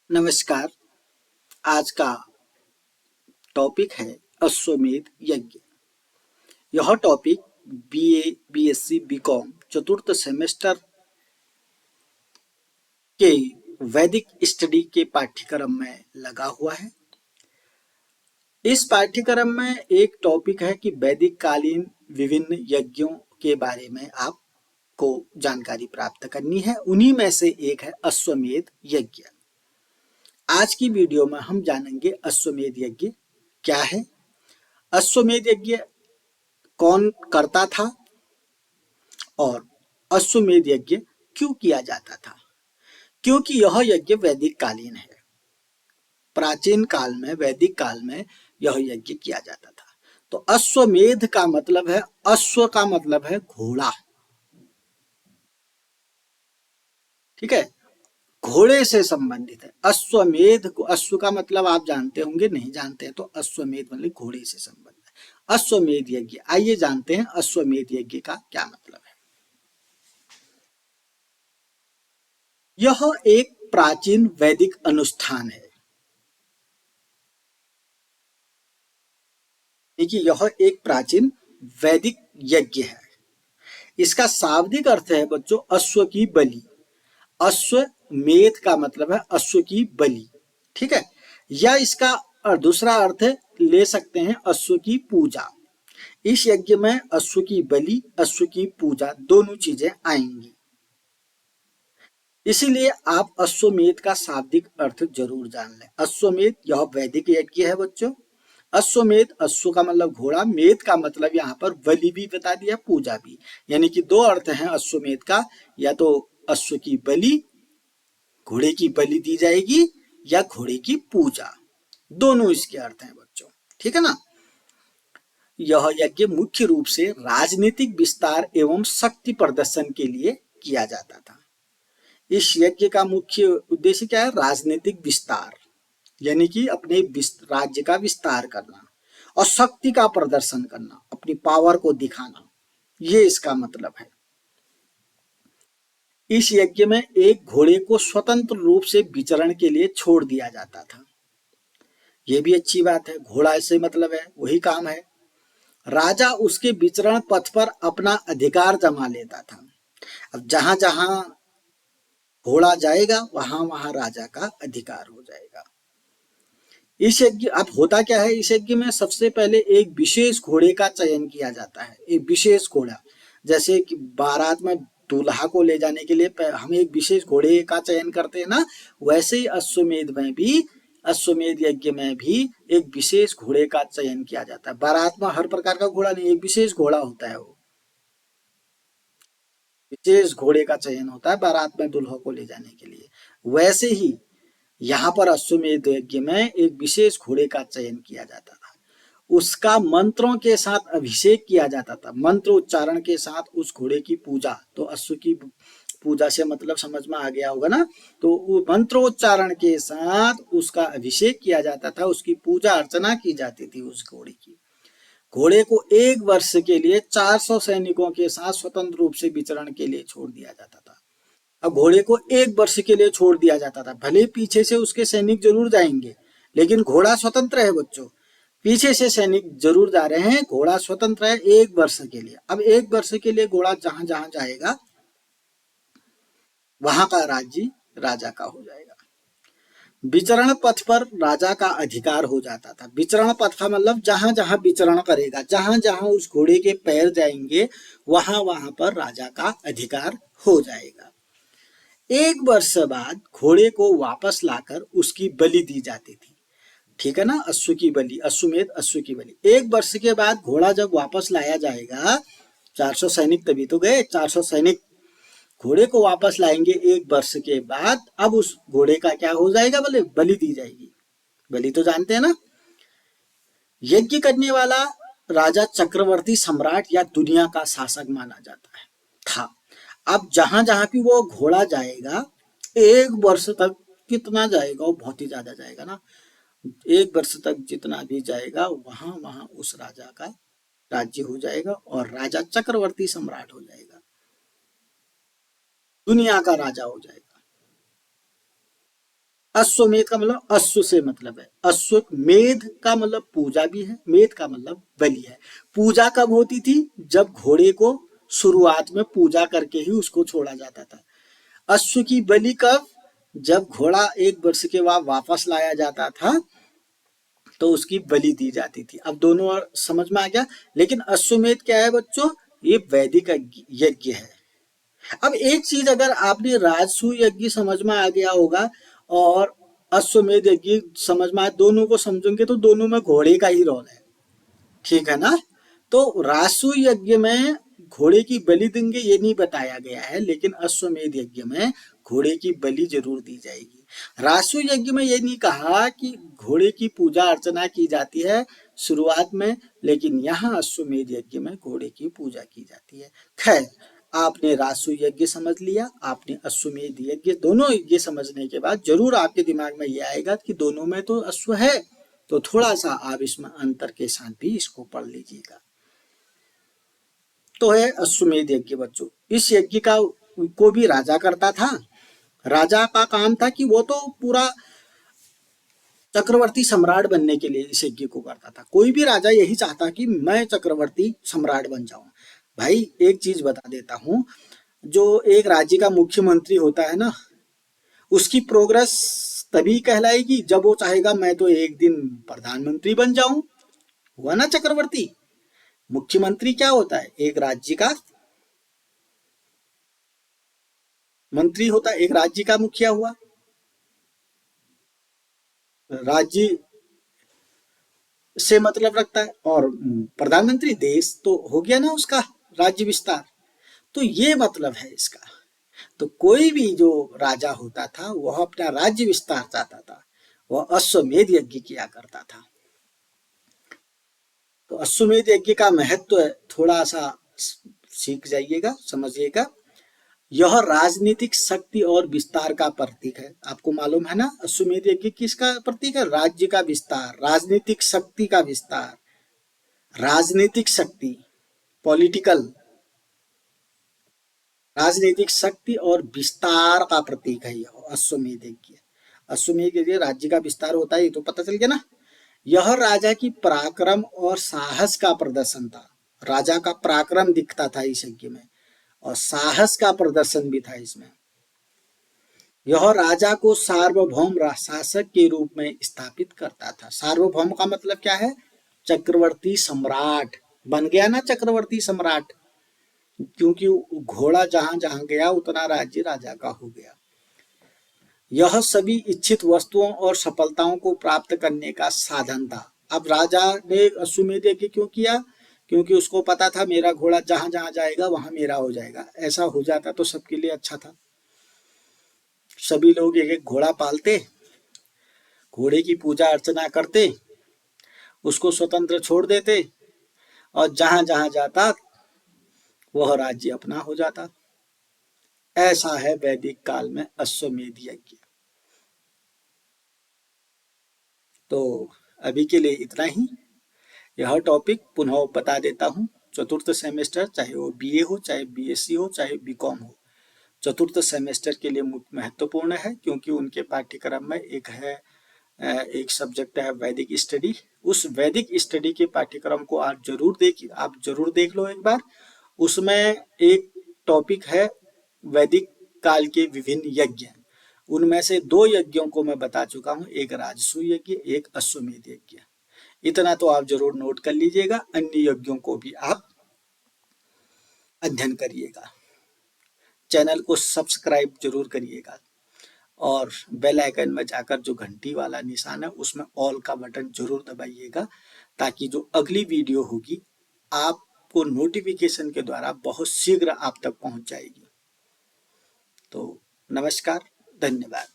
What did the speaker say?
नमस्कार। आज का टॉपिक है अश्वमेध यज्ञ। यह टॉपिक बीए, बीएससी, बीकॉम चतुर्थ सेमेस्टर के वैदिक स्टडी के पाठ्यक्रम में लगा हुआ है। इस पाठ्यक्रम में एक टॉपिक है कि वैदिक कालीन विभिन्न यज्ञों के बारे में आपको जानकारी प्राप्त करनी है। उन्हीं में से एक है अश्वमेध यज्ञ। आज की वीडियो में हम जानेंगे अश्वमेध यज्ञ क्या है, अश्वमेध यज्ञ कौन करता था और अश्वमेध यज्ञ क्यों किया जाता था। क्योंकि यह यज्ञ वैदिक कालीन है। प्राचीन काल में, वैदिक काल में यह यज्ञ किया जाता था। तो अश्वमेध का मतलब है, अश्व का मतलब है घोड़ा, ठीक है, घोड़े से संबंधित है। अश्वमेध को, अश्व का मतलब आप जानते होंगे, नहीं जानते हैं तो अश्वमेध मतलब घोड़े से संबंधित है। अश्वमेध यज्ञ, आइए जानते हैं अश्वमेध यज्ञ का क्या मतलब है। यह एक प्राचीन वैदिक अनुष्ठान है। देखिए, यह एक प्राचीन वैदिक यज्ञ है। इसका शाब्दिक अर्थ है बच्चों अश्व की बलि। अश्वमेध का मतलब है अश्व की बलि, ठीक है। या इसका दूसरा अर्थ ले सकते हैं अश्व की पूजा। इस यज्ञ में अश्व की बलि, अश्व की पूजा दोनों चीजें आएंगी। इसीलिए आप अश्वमेध का शाब्दिक अर्थ जरूर जान लें। अश्वमेध यह वैदिक यज्ञ है बच्चों। अश्वमेध, अश्व का मतलब घोड़ा, मेध का मतलब यहाँ पर बलि भी बता दिया, पूजा भी। यानी कि दो अर्थ हैं अश्वमेध का, या तो अश्व की बलि, घोड़े की बलि दी जाएगी, या घोड़े की पूजा, दोनों इसके अर्थ हैं बच्चों, ठीक है ना। यह यज्ञ मुख्य रूप से राजनीतिक विस्तार एवं शक्ति प्रदर्शन के लिए किया जाता था। इस यज्ञ का मुख्य उद्देश्य क्या है? राजनीतिक विस्तार, यानी कि अपने राज्य का विस्तार करना और शक्ति का प्रदर्शन करना, अपनी पावर को दिखाना, ये इसका मतलब है। इस यज्ञ में एक घोड़े को स्वतंत्र रूप से विचरण के लिए छोड़ दिया जाता था। ये भी अच्छी बात है, घोड़ा से मतलब है वही काम है। राजा उसके विचरण पथ पर अपना अधिकार जमा लेता था। अब जहां जहां घोड़ा जाएगा वहां वहां राजा का अधिकार हो जाएगा। इस यज्ञ, अब होता क्या है इस यज्ञ में, सबसे पहले एक विशेष घोड़े का चयन किया जाता है। एक विशेष घोड़ा, जैसे कि बारात में दूल्हा को ले जाने के लिए हम एक विशेष घोड़े का चयन करते हैं ना, वैसे ही अश्वमेध में भी, अश्वमेध यज्ञ में भी एक विशेष घोड़े का चयन किया जाता है। बारात में हर प्रकार का घोड़ा नहीं, एक विशेष घोड़ा होता है, वो विशेष घोड़े का चयन होता है बारात में दुल्हा को ले जाने के लिए। वैसे ही यहाँ पर अश्वमेध यज्ञ में एक विशेष घोड़े का चयन किया जाता था। उसका मंत्रों के साथ अभिषेक किया जाता था, मंत्र उच्चारण के साथ उस घोड़े की पूजा। तो अश्व की पूजा से मतलब समझ में आ गया होगा ना। तो मंत्रोच्चारण के साथ उसका अभिषेक किया जाता था, उसकी पूजा अर्चना की जाती थी उस घोड़े की। घोड़े को एक वर्ष के लिए 400 सैनिकों के साथ स्वतंत्र रूप से विचरण के लिए छोड़ दिया जाता था। अब घोड़े को एक वर्ष के लिए छोड़ दिया जाता था, भले पीछे से उसके सैनिक जरूर जाएंगे, लेकिन घोड़ा स्वतंत्र है बच्चों। पीछे से सैनिक जरूर जा रहे हैं, घोड़ा स्वतंत्र है एक वर्ष के लिए। अब एक वर्ष के लिए घोड़ा जहां जहां जाएगा वहां का राज्य राजा का हो जाएगा। विचरण पथ पर राजा का अधिकार हो जाता था। विचरण पथ का मतलब जहां जहां विचरण करेगा, जहां जहां उस घोड़े के पैर जाएंगे वहां वहां पर राजा का अधिकार हो जाएगा। एक वर्ष बाद घोड़े को वापस लाकर उसकी बलि दी जाती थी, ठीक है ना। अश्व की बलि, अश्वमेध अश्व की बलि। एक वर्ष के बाद घोड़ा जब वापस लाया जाएगा, 400 सैनिक तभी तो गए, 400 सैनिक घोड़े को वापस लाएंगे एक वर्ष के बाद। अब उस घोड़े का क्या हो जाएगा? बोले बलि दी जाएगी। बलि तो जानते हैं ना। यज्ञ करने वाला राजा चक्रवर्ती सम्राट या दुनिया का शासक माना जाता है था। अब जहां जहां भी वो घोड़ा जाएगा एक वर्ष तक, कितना जाएगा? वो बहुत ही ज्यादा जाएगा ना। एक वर्ष तक जितना भी जाएगा वहां वहां उस राजा का राज्य हो जाएगा और राजा चक्रवर्ती सम्राट हो जाएगा, दुनिया का राजा हो जाएगा। अश्वमेध का मतलब अश्व से मतलब है, अश्वमेध का मतलब पूजा भी है, मेध का मतलब बलि है। पूजा कब होती थी? जब घोड़े को शुरुआत में पूजा करके ही उसको छोड़ा जाता था। अश्व की बलि कब? जब घोड़ा 1 वर्ष के बाद वापस लाया जाता था तो उसकी बलि दी जाती थी। अब दोनों समझ में आ गया। लेकिन अश्वमेध क्या है बच्चों? ये वैदिक यज्ञ है। अब एक चीज अगर आपने राजसूय यज्ञ समझ में आ गया होगा और अश्वमेध यज्ञ समझ में आए, दोनों को समझेंगे तो दोनों में घोड़े का ही रोल है, ठीक है ना? तो राजसूय यज्ञ में घोड़े की बलि देंगे ये नहीं बताया गया है, लेकिन अश्वमेध यज्ञ में घोड़े की बलि जरूर दी जाएगी। राजसूय यज्ञ में ये नहीं कहा कि घोड़े की पूजा अर्चना की जाती है शुरुआत में, लेकिन यहाँ अश्वमेध यज्ञ में घोड़े की पूजा की जाती है। खैर, आपने राजसूय यज्ञ समझ लिया, आपने अश्वमेध यज्ञ, दोनों यज्ञ समझने के बाद जरूर आपके दिमाग में ये आएगा कि दोनों में तो अश्व है, तो थोड़ा सा आप इसमें अंतर के साथ भी इसको पढ़ लीजिएगा। तो है अश्वमेध यज्ञ बच्चों। इस यज्ञ का को भी राजा करता था। राजा का काम था कि वो तो पूरा चक्रवर्ती सम्राट बनने के लिए इस यज्ञ को करता था। कोई भी राजा यही चाहता कि मैं चक्रवर्ती सम्राट बन जाऊं। भाई एक चीज बता देता हूं, जो एक राज्य का मुख्यमंत्री होता है ना, उसकी प्रोग्रेस तभी कहलाएगी जब वो चाहेगा मैं तो एक दिन प्रधानमंत्री बन जाऊं। हुआ ना चक्रवर्ती? मुख्यमंत्री क्या होता है? एक राज्य का मंत्री होता है, एक राज्य का मुखिया हुआ। राज्य से मतलब रखता है, और प्रधानमंत्री देश तो हो गया ना उसका राज्य विस्तार। तो ये मतलब है इसका। तो कोई भी जो राजा होता था वह अपना राज्य विस्तार चाहता था, वह अश्वमेध यज्ञ किया करता था। तो अश्वमेध यज्ञ का महत्व थोड़ा सा सीख जाइएगा, समझिएगा। यह राजनीतिक शक्ति और विस्तार का प्रतीक है। आपको मालूम है ना अश्वमेध यज्ञ किसका प्रतीक है? राज्य का विस्तार, राजनीतिक शक्ति का विस्तार, राजनीतिक शक्ति, पॉलिटिकल, राजनीतिक शक्ति और विस्तार का प्रतीक है यह अश्वमेध यज्ञ। अश्वमेध यज्ञ राज्य का विस्तार होता है, ये तो पता चल गया ना। यह राजा की पराक्रम और साहस का प्रदर्शन था। राजा का पराक्रम दिखता था इस यज्ञ में, और साहस का प्रदर्शन भी था इसमें। यह राजा को सार्वभौम शासक के रूप में स्थापित करता था। सार्वभौम का मतलब क्या है? चक्रवर्ती सम्राट बन गया ना, चक्रवर्ती सम्राट, क्योंकि घोड़ा जहां जहां गया उतना राज्य राजा का हो गया। यह सभी इच्छित वस्तुओं और सफलताओं को प्राप्त करने का साधन था। अब राजा ने अश्वमेध यज्ञ क्यों किया? क्योंकि उसको पता था मेरा घोड़ा जहां जहां जाएगा वहां मेरा हो जाएगा। ऐसा हो जाता तो सबके लिए अच्छा था। सभी लोग एक एक घोड़ा पालते, घोड़े की पूजा अर्चना करते, उसको स्वतंत्र छोड़ देते, और जहां जहां जाता वह राज्य अपना हो जाता। ऐसा है वैदिक काल में अश्वमेध यज्ञ। तो अभी के लिए इतना ही। यह टॉपिक पुनः बता देता हूँ। चतुर्थ सेमेस्टर, चाहे वो बीए हो, चाहे बीएससी हो, चाहे बीकॉम हो, चतुर्थ सेमेस्टर के लिए महत्वपूर्ण है, क्योंकि उनके पाठ्यक्रम में एक सब्जेक्ट है वैदिक स्टडी। उस वैदिक स्टडी के पाठ्यक्रम को आप जरूर देख लो एक बार। उसमें एक टॉपिक है वैदिक काल के विभिन्न यज्ञ। उनमें से 2 यज्ञों को मैं बता चुका हूँ, एक राजसूय यज्ञ, एक अश्वमेध यज्ञ। इतना तो आप जरूर नोट कर लीजिएगा। अन्य यज्ञों को भी आप अध्ययन करिएगा। चैनल को सब्सक्राइब जरूर करिएगा, और बेल आइकन में जाकर जो घंटी वाला निशान है उसमें ऑल का बटन जरूर दबाइएगा, ताकि जो अगली वीडियो होगी आपको नोटिफिकेशन के द्वारा बहुत शीघ्र आप तक पहुंच जाएगी। तो नमस्कार, धन्यवाद।